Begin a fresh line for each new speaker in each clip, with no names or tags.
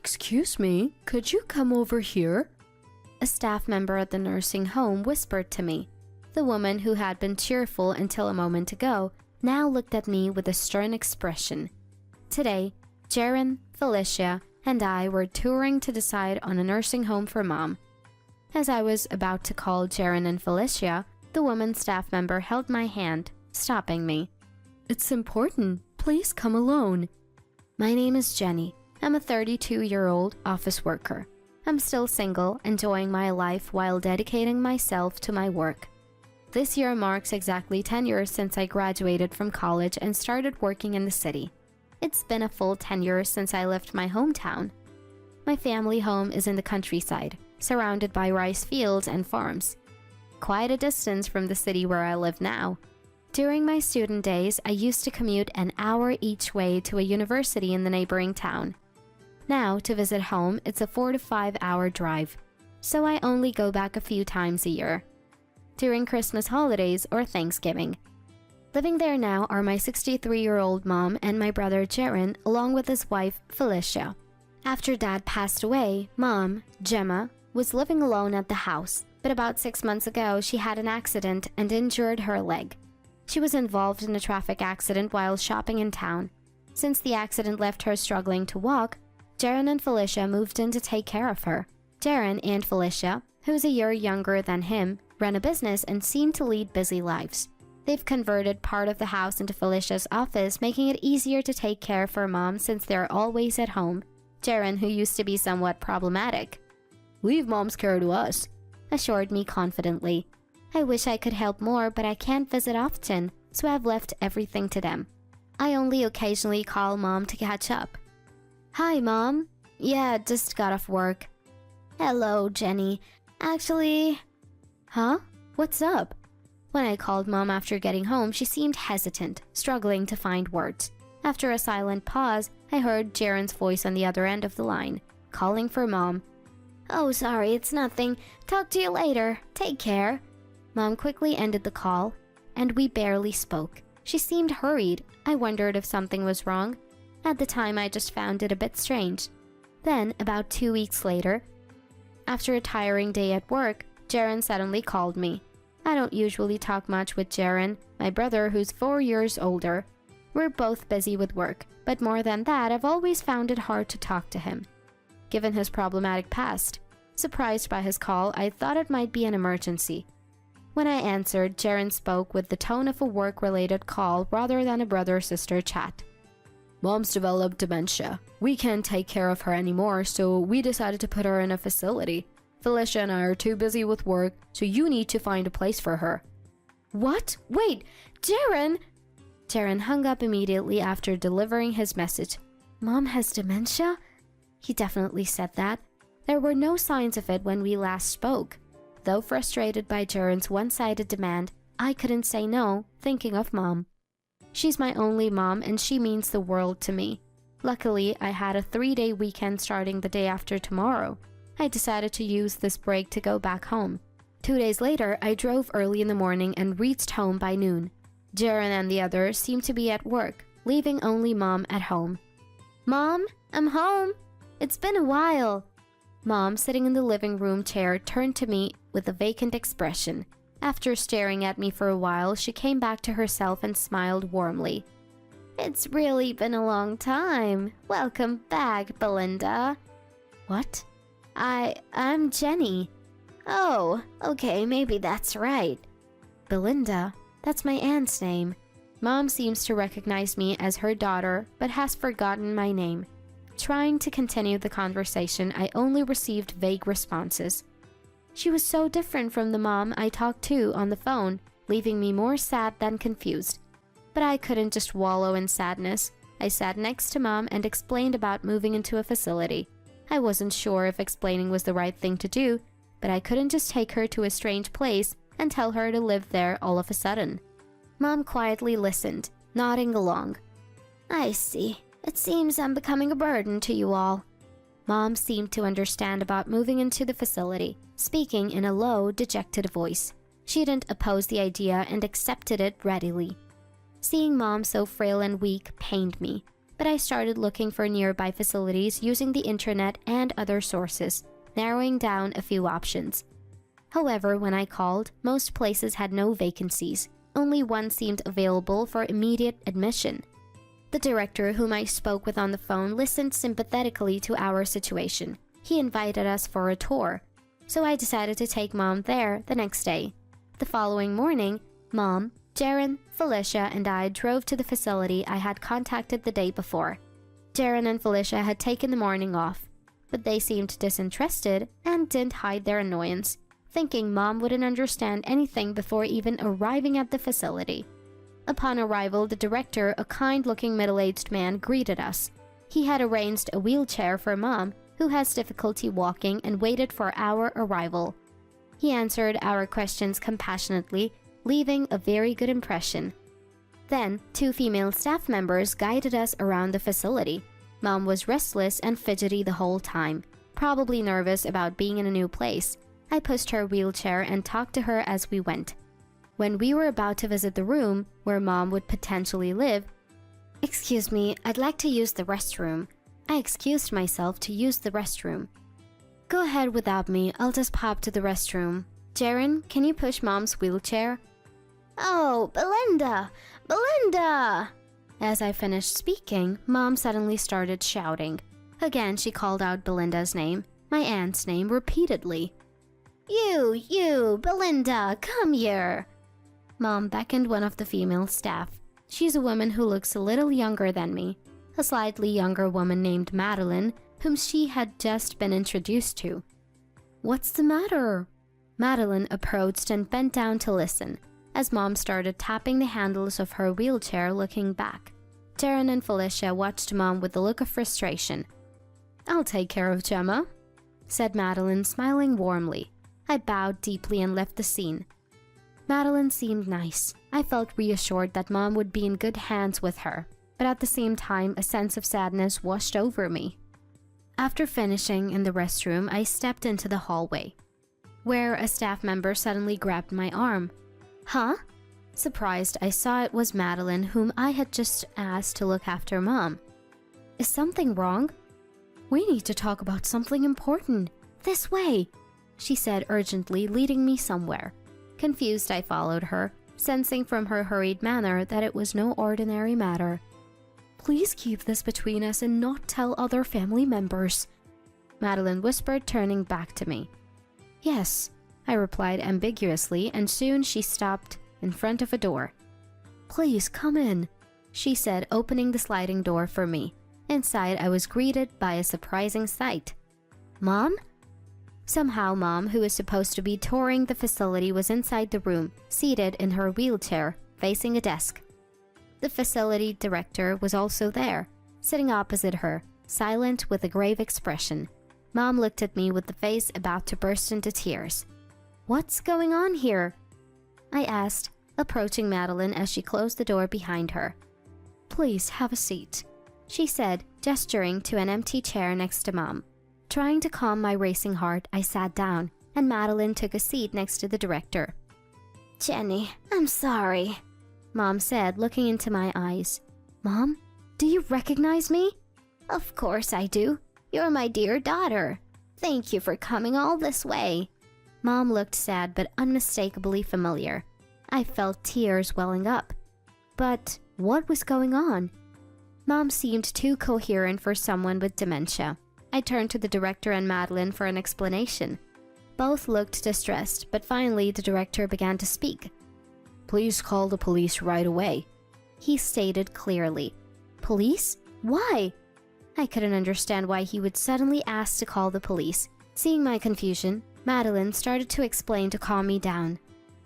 Excuse me, could you come over here? A staff member at the nursing home whispered to me. The woman who had been cheerful until a moment ago now looked at me with a stern expression. Today, Jaren, Felicia, and I were touring to decide on a nursing home for Mom. As I was about to call Jaren and Felicia, the woman staff member held my hand, stopping me. It's important. Please come alone. My name is Jenny. I'm a 32-year-old office worker. I'm still single, enjoying my life while dedicating myself to my work. This year marks exactly 10 years since I graduated from college and started working in the city. It's been a full 10 years since I left my hometown. My family home is in the countryside, surrounded by rice fields and farms. Quite a distance from the city where I live now. During my student days, I used to commute an hour each way to a university in the neighboring town. Now, to visit home, it's a 4 to 5 hour drive, so I only go back a few times a year. During Christmas holidays or Thanksgiving. Living there now are my 63-year-old mom and my brother Jaren, along with his wife Felicia. After Dad passed away, Mom, Gemma, was living alone at the house, but about 6 months ago she had an accident and injured her leg. She was involved in a traffic accident while shopping in town. Since the accident left her struggling to walk, Jaren and Felicia moved in to take care of her. Jaren and Felicia, who's a year younger than him, run a business and seem to lead busy lives. They've converted part of the house into Felicia's office, making it easier to take care of her mom since they're always at home. Jaren, who used to be somewhat problematic, "Leave Mom's care to us," assured me confidently. I wish I could help more, but I can't visit often, so I've left everything to them. I only occasionally call Mom to catch up. "Hi, Mom. Yeah, just got off work." "Hello, Jenny. Actually..." "Huh? What's up?" When I called Mom after getting home, she seemed hesitant, struggling to find words. After a silent pause, I heard Jaren's voice on the other end of the line, calling for Mom. "Oh, sorry, it's nothing. Talk to you later. Take care." Mom quickly ended the call, and we barely spoke. She seemed hurried. I wondered if something was wrong. At the time, I just found it a bit strange. Then, about 2 weeks later, after a tiring day at work, Jaren suddenly called me. I don't usually talk much with Jaren, my brother who's 4 years older. We're both busy with work, but more than that, I've always found it hard to talk to him, given his problematic past. Surprised by his call, I thought it might be an emergency. When I answered, Jaren spoke with the tone of a work-related call rather than a brother-sister chat. "Mom's developed dementia. We can't take care of her anymore, so we decided to put her in a facility. Felicia and I are too busy with work, so you need to find a place for her." "What? Wait, Jaren!" Jaren hung up immediately after delivering his message. "Mom has dementia?" He definitely said that. There were no signs of it when we last spoke. Though frustrated by Jaren's one-sided demand, I couldn't say no, thinking of Mom. She's my only mom and she means the world to me. Luckily, I had a 3-day weekend starting the day after tomorrow. I decided to use this break to go back home. 2 days later, I drove early in the morning and reached home by noon. Jaren and the others seemed to be at work, leaving only Mom at home. "Mom, I'm home. It's been a while." Mom, sitting in the living room chair, turned to me with a vacant expression. After staring at me for a while, she came back to herself and smiled warmly. "It's really been a long time. Welcome back, Belinda." "What?" I'm Jenny." "Oh, okay, maybe that's right." "Belinda? That's my aunt's name." Mom seems to recognize me as her daughter, but has forgotten my name. Trying to continue the conversation, I only received vague responses. She was so different from the mom I talked to on the phone, leaving me more sad than confused. But I couldn't just wallow in sadness. I sat next to Mom and explained about moving into a facility. I wasn't sure if explaining was the right thing to do, but I couldn't just take her to a strange place and tell her to live there all of a sudden. Mom quietly listened, nodding along. "I see. It seems I'm becoming a burden to you all." Mom seemed to understand about moving into the facility, speaking in a low, dejected voice. She didn't oppose the idea and accepted it readily. Seeing Mom so frail and weak pained me. but I started looking for nearby facilities using the internet and other sources, narrowing down a few options. However, when I called, most places had no vacancies. Only one seemed available for immediate admission. The director whom I spoke with on the phone listened sympathetically to our situation. He invited us for a tour, so I decided to take Mom there the next day. The following morning, Mom, Jaren, Felicia, and I drove to the facility I had contacted the day before. Jaren and Felicia had taken the morning off, but they seemed disinterested and didn't hide their annoyance, thinking Mom wouldn't understand anything before even arriving at the facility. Upon arrival, the director, a kind-looking middle-aged man, greeted us. He had arranged a wheelchair for Mom, who has difficulty walking, and waited for our arrival. He answered our questions compassionately, leaving a very good impression. Then, 2 female staff members guided us around the facility. Mom was restless and fidgety the whole time, probably nervous about being in a new place. I pushed her wheelchair and talked to her as we went. When we were about to visit the room where Mom would potentially live, "Excuse me, I'd like to use the restroom." I excused myself to use the restroom. "Go ahead without me, I'll just pop to the restroom. Jaren, can you push Mom's wheelchair?" "Oh, Belinda! Belinda!" As I finished speaking, Mom suddenly started shouting. Again, she called out Belinda's name, my aunt's name, repeatedly. You, Belinda, come here." Mom beckoned one of the female staff. She's a woman who looks a little younger than me, a slightly younger woman named Madeline, whom she had just been introduced to. "What's the matter?" Madeline approached and bent down to listen, as Mom started tapping the handles of her wheelchair, looking back. Jaren and Felicia watched Mom with a look of frustration. "I'll take care of Gemma," said Madeline, smiling warmly. I bowed deeply and left the scene. Madeline seemed nice. I felt reassured that Mom would be in good hands with her, but at the same time, a sense of sadness washed over me. After finishing in the restroom, I stepped into the hallway, where a staff member suddenly grabbed my arm. "Huh?" Surprised, I saw it was Madeline, whom I had just asked to look after Mom. "Is something wrong?" "We need to talk about something important. This way," she said urgently, leading me somewhere. Confused, I followed her, sensing from her hurried manner that it was no ordinary matter. "Please keep this between us and not tell other family members," Madeline whispered, turning back to me. "Yes," I replied ambiguously, and soon she stopped in front of a door. "Please come in," she said, opening the sliding door for me. Inside, I was greeted by a surprising sight. "Mom?" Somehow, Mom, who was supposed to be touring the facility, was inside the room, seated in her wheelchair, facing a desk. The facility director was also there, sitting opposite her, silent with a grave expression. Mom looked at me with the face about to burst into tears. "What's going on here?" I asked, approaching Madeline as she closed the door behind her. "Please have a seat," she said, gesturing to an empty chair next to Mom. Trying to calm my racing heart, I sat down, and Madeline took a seat next to the director. "Jenny, I'm sorry," Mom said, looking into my eyes. "Mom, do you recognize me?" "Of course I do. You're my dear daughter. Thank you for coming all this way." Mom looked sad but unmistakably familiar. I felt tears welling up. But what was going on? Mom seemed too coherent for someone with dementia. I turned to the director and Madeline for an explanation. Both looked distressed, but finally the director began to speak. "Please call the police right away," he stated clearly. "Police? Why?" I couldn't understand why he would suddenly ask to call the police. Seeing my confusion, Madeline started to explain to calm me down.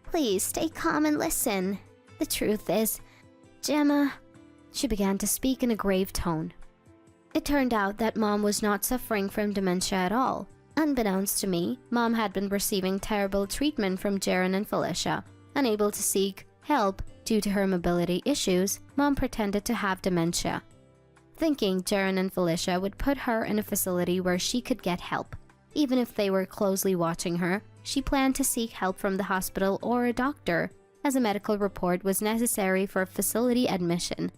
"Please stay calm and listen. The truth is, Gemma," she began to speak in a grave tone. It turned out that Mom was not suffering from dementia at all. Unbeknownst to me, Mom had been receiving terrible treatment from Jaren and Felicia. Unable to seek help due to her mobility issues, Mom pretended to have dementia. Thinking Jaren and Felicia would put her in a facility where she could get help. Even if they were closely watching her, she planned to seek help from the hospital or a doctor, as a medical report was necessary for facility admission.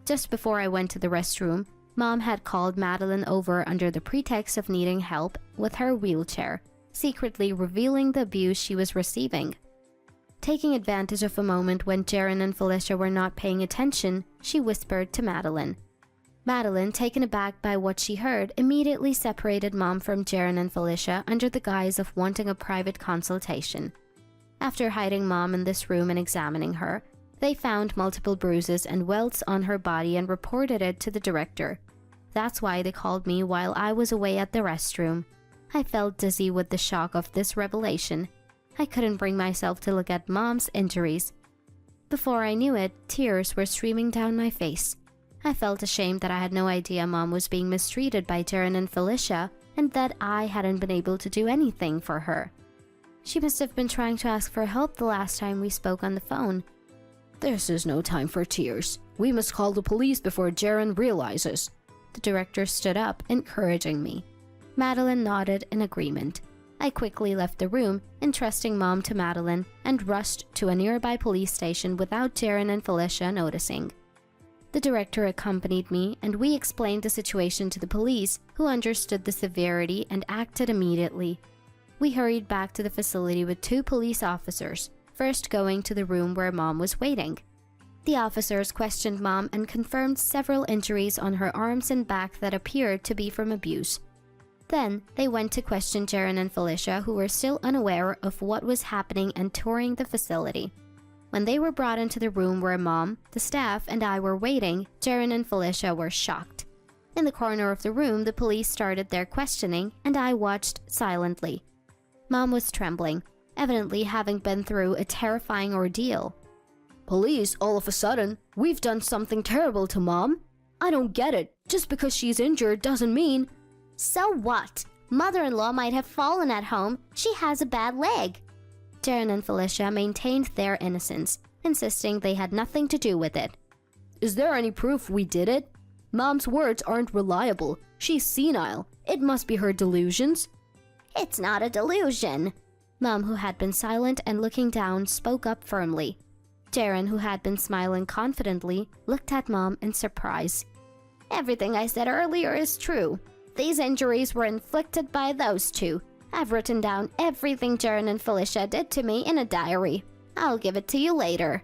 Just before I went to the restroom, Mom had called Madeline over under the pretext of needing help with her wheelchair, secretly revealing the abuse she was receiving. Taking advantage of a moment when Jaren and Felicia were not paying attention, she whispered to Madeline. Madeline, taken aback by what she heard, immediately separated Mom from Jaren and Felicia under the guise of wanting a private consultation. After hiding Mom in this room and examining her, they found multiple bruises and welts on her body and reported it to the director. That's why they called me while I was away at the restroom. I felt dizzy with the shock of this revelation. I couldn't bring myself to look at Mom's injuries. Before I knew it, tears were streaming down my face. I felt ashamed that I had no idea Mom was being mistreated by Jaren and Felicia, and that I hadn't been able to do anything for her. She must have been trying to ask for help the last time we spoke on the phone.
This is no time for tears. We must call the police before Jaren realizes.
The director stood up, encouraging me. Madeline nodded in agreement. I quickly left the room, entrusting Mom to Madeline, and rushed to a nearby police station without Jaren and Felicia noticing. The director accompanied me, and we explained the situation to the police, who understood the severity and acted immediately. We hurried back to the facility with 2 police officers, first going to the room where Mom was waiting. The officers questioned Mom and confirmed several injuries on her arms and back that appeared to be from abuse. Then, they went to question Jaren and Felicia, who were still unaware of what was happening and touring the facility. When they were brought into the room where Mom, the staff, and I were waiting, Jaren and Felicia were shocked. In the corner of the room, the police started their questioning, and I watched silently. Mom was trembling, evidently having been through a terrifying ordeal.
Police, all of a sudden, we've done something terrible to Mom. I don't get it. Just because she's injured doesn't mean...
So what? Mother-in-law might have fallen at home. She has a bad leg. Jaren and Felicia maintained their innocence, insisting they had nothing to do with it.
Is there any proof we did it? Mom's words aren't reliable. She's senile. It must be her delusions.
It's not a delusion. Mom, who had been silent and looking down, spoke up firmly. Jaren, who had been smiling confidently, looked at Mom in surprise. Everything I said earlier is true. These injuries were inflicted by those 2. I've written down everything Jaren and Felicia did to me in a diary. I'll give it to you later.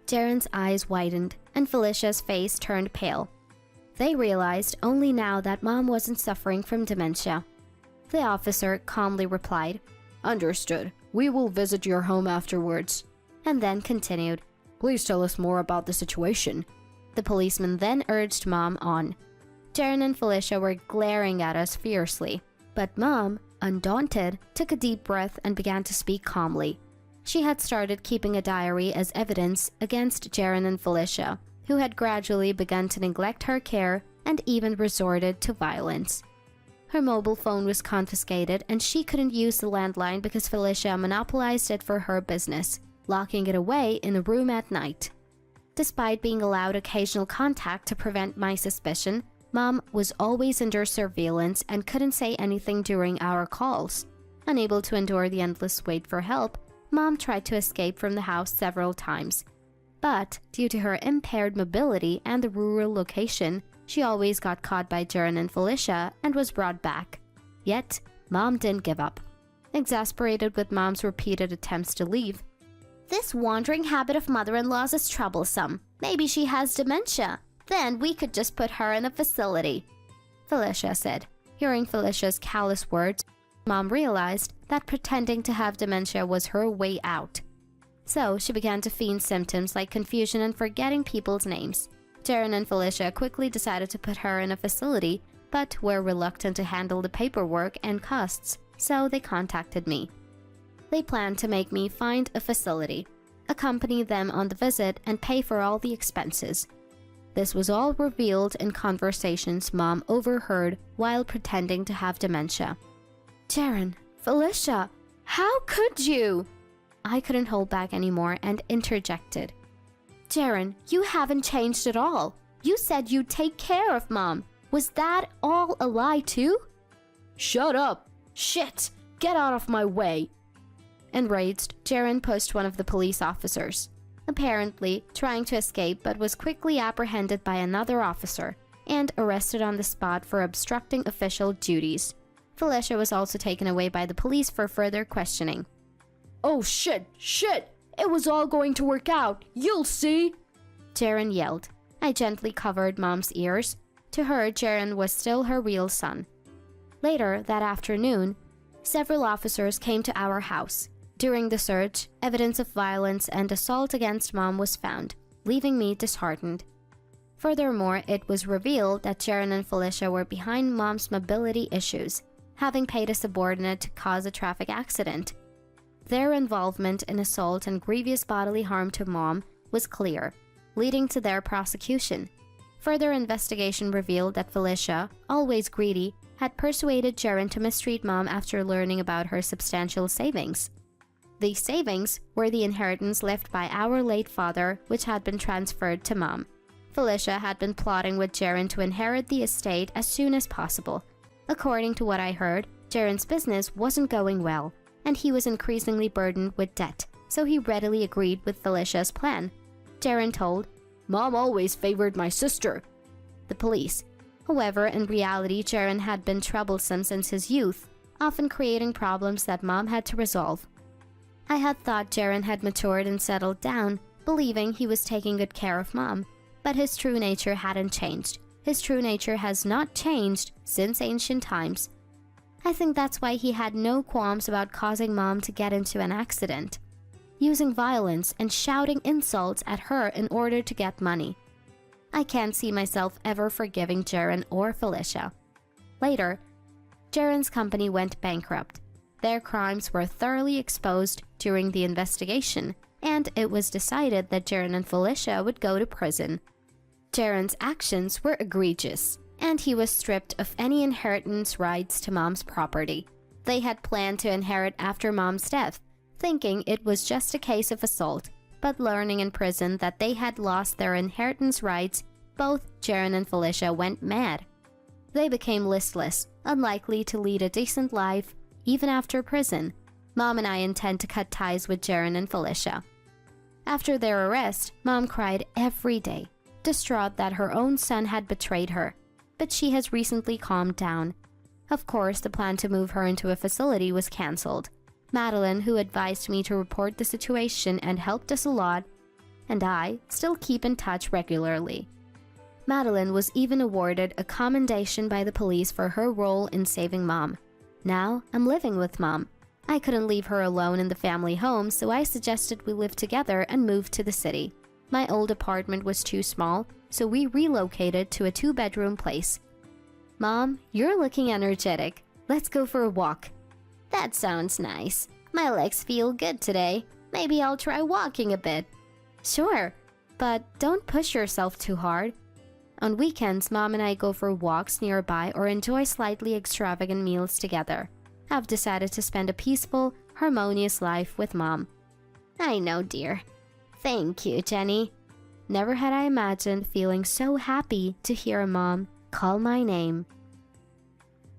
Jaren's eyes widened, and Felicia's face turned pale. They realized only now that Mom wasn't suffering from dementia. The officer calmly replied,
Understood. We will visit your home afterwards.
And then continued,
Please tell us more about the situation.
The policeman then urged Mom on. Jaren and Felicia were glaring at us fiercely, but Mom, undaunted, took a deep breath and began to speak calmly. She had started keeping a diary as evidence against Jaren and Felicia, who had gradually begun to neglect her care and even resorted to violence. Her mobile phone was confiscated and she couldn't use the landline because Felicia monopolized it for her business, locking it away in a room at night. Despite being allowed occasional contact to prevent my suspicion, Mom was always under surveillance and couldn't say anything during our calls. Unable to endure the endless wait for help, Mom tried to escape from the house several times. But, due to her impaired mobility and the rural location, she always got caught by Jaren and Felicia and was brought back. Yet, Mom didn't give up. Exasperated with Mom's repeated attempts to leave, "This wandering habit of mother-in-law's is troublesome. Maybe she has dementia. Then we could just put her in a facility," Felicia said. Hearing Felicia's callous words, Mom realized that pretending to have dementia was her way out. So she began to feign symptoms like confusion and forgetting people's names. Jaren and Felicia quickly decided to put her in a facility, but were reluctant to handle the paperwork and costs, so they contacted me. They planned to make me find a facility, accompany them on the visit, and pay for all the expenses. This was all revealed in conversations Mom overheard while pretending to have dementia. "Jaren, Felicia, how could you?" I couldn't hold back anymore and interjected. "Jaren, you haven't changed at all. You said you'd take care of Mom. Was that all a lie too?"
"Shut up! Shit! Get out of my way!" Enraged, Jaren pushed one of the police officers.
apparently trying to escape, but was quickly apprehended by another officer and arrested on the spot for obstructing official duties. Felicia was also taken away by the police for further questioning.
"Oh shit, shit! It was all going to work out, you'll see!"
Jaren yelled. I gently covered Mom's ears. To her, Jaren was still her real son. Later that afternoon, several officers came to our house. During the search, evidence of violence and assault against Mom was found, leaving me disheartened. Furthermore, it was revealed that Jaren and Felicia were behind Mom's mobility issues, having paid a subordinate to cause a traffic accident. Their involvement in assault and grievous bodily harm to Mom was clear, leading to their prosecution. Further investigation revealed that Felicia, always greedy, had persuaded Jaren to mistreat Mom after learning about her substantial savings. These savings were the inheritance left by our late father, which had been transferred to Mom. Felicia had been plotting with Jaren to inherit the estate as soon as possible. According to what I heard, Jaren's business wasn't going well, and he was increasingly burdened with debt, so he readily agreed with Felicia's plan. Jaren told,
"Mom always favored my sister."
The police. However, in reality, Jaren had been troublesome since his youth, often creating problems that Mom had to resolve. I had thought Jaren had matured and settled down, believing he was taking good care of Mom, but his true nature hadn't changed. His true nature has not changed since ancient times. I think that's why he had no qualms about causing Mom to get into an accident, using violence and shouting insults at her in order to get money. I can't see myself ever forgiving Jaren or Felicia. Later, Jaren's company went bankrupt. Their crimes were thoroughly exposed during the investigation, and it was decided that Jaren and Felicia would go to prison. Jaren's actions were egregious, and he was stripped of any inheritance rights to Mom's property. They had planned to inherit after Mom's death, thinking it was just a case of assault, but learning in prison that they had lost their inheritance rights, both Jaren and Felicia went mad. They became listless, unlikely to lead a decent life, even after prison. Mom and I intend to cut ties with Jaren and Felicia. After their arrest, Mom cried every day, distraught that her own son had betrayed her, but she has recently calmed down. Of course, the plan to move her into a facility was cancelled. Madeline, who advised me to report the situation and helped us a lot, and I still keep in touch regularly. Madeline was even awarded a commendation by the police for her role in saving Mom. Now, I'm living with Mom. I couldn't leave her alone in the family home, so I suggested we live together and move to the city. My old apartment was too small, so we relocated to a 2-bedroom place. Mom, you're looking energetic. Let's go for a walk. That sounds nice. My legs feel good today. Maybe I'll try walking a bit. Sure, but don't push yourself too hard. On weekends, Mom and I go for walks nearby or enjoy slightly extravagant meals together. I've decided to spend a peaceful, harmonious life with Mom. I know, dear. Thank you, Jenny. Never had I imagined feeling so happy to hear Mom call my name.